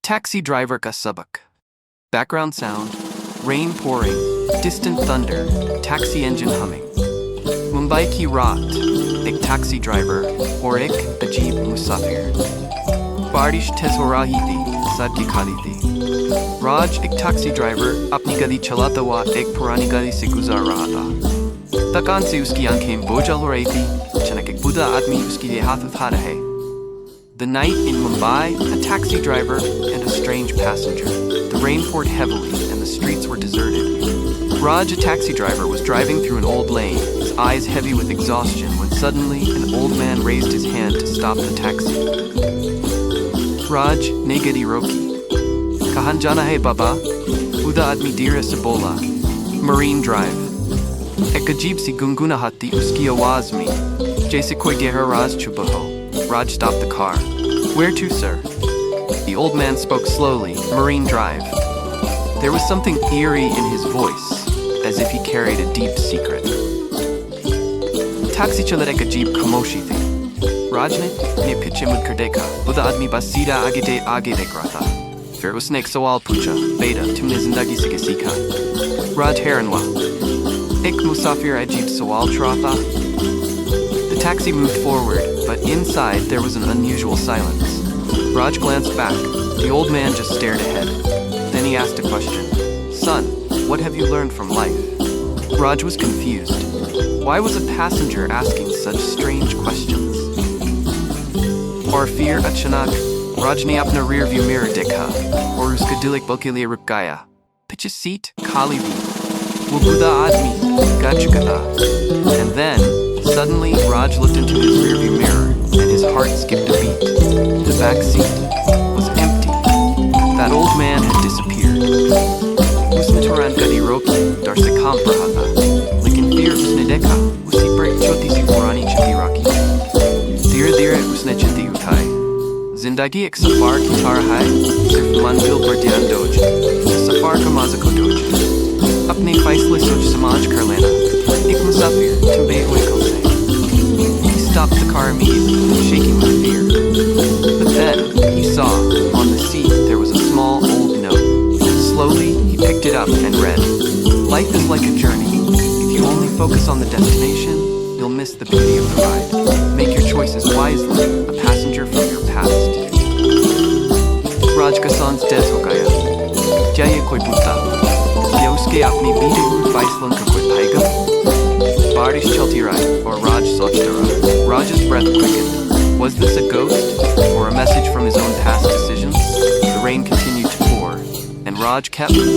Taxi driver ka sabak. Background sound, rain pouring, distant thunder, taxi engine humming. Mumbai ki raat, ek taxi driver और एक अजीब मुसाफिर. बारिश तेज हो रही थी, सड़कें खाली थी. राज एक टैक्सी ड्राइवर अपनी गाड़ी चलाता हुआ एक पुरानी गाड़ी से गुजर रहा था. थकान से उसकी आंखें बोझल हो रही थी. अचानक एक बूढ़ा आदमी उसके लिए हाथ उठा रहे. The night in Mumbai, a taxi driver and a strange passenger. The rain poured heavily and the streets were deserted. Raj, a taxi driver, was driving through an old lane, his eyes heavy with exhaustion, when suddenly an old man raised his hand to stop the taxi. Raj, ne gadi roki. Kahan jana hai baba? Budha admi dira se bola. Marine Drive. Ek ajeeb si gunguna hati uski awaz mein. Jaise koi gehra raz chupa ho. Raj stopped the car. Where to, sir? The old man spoke slowly. Marine Drive. There was something eerie in his voice, as if he carried a deep secret. Taxi chalat ek ajeeb khamoshi thi. Raj ne piche mud kar dekha. Budha admi bas seedha aage dekh raha tha. फिर उसने एक सवाल पूछा. बेटा, तुमने जिंदगी से क्या सीखा? Raj हैरान हुआ. एक मुसाफिर अजीब सवाल छुड़ा था. The taxi moved forward, but inside there was an unusual silence. Raj glanced back. The old man just stared ahead. Then he asked a question. Son, what have you learned from life? Raj was confused. Why was a passenger asking such strange questions? और फिर अचानक राज ने अपना rearview mirror देखा और उसका दिल एक पल के लिए रुक गया. पीछे सीट खाली थी. वो बूढ़ा आदमी गा चुका था. And then, suddenly, Raj looked into his rearview mirror and his heart skipped a beat. The back seat was empty. That old man had disappeared. उसने तुरंत गाड़ी रोकी, डर से कांप रहा था. लेकिन फिर उसने देखा उसी पर एक छोटी सी पुरानी चिट्ठी रखी. धीरे-धीरे उसने चिट्ठी उठाई. जिंदगी एक सफर की तरह है, सिर्फ मंजिल पर ध्यान दोगे. सफर का मजा को दोगे. अपने फैसले सोच समझ कर लेना. एक मुसाफिर तुम बेवकूफ से. He stopped the car immediately, shaking with fear. But then he saw on the seat there was a small old note. Slowly he picked it up and read. Life is like a journey. If you only focus on the destination, you'll miss the beauty of the ride. Make your choices wisely. A passenger from your past. राज का सांस तेज हो गया. क्या ये कोई पूछता? या उसके अपनी बीते हुए फैसलों का कोई पैगाम? बारिश चलती रही और राज सोचता रहा. Raj's breath quickened. Was this a ghost or a message from his own past decisions? The rain continued to pour, and Raj kept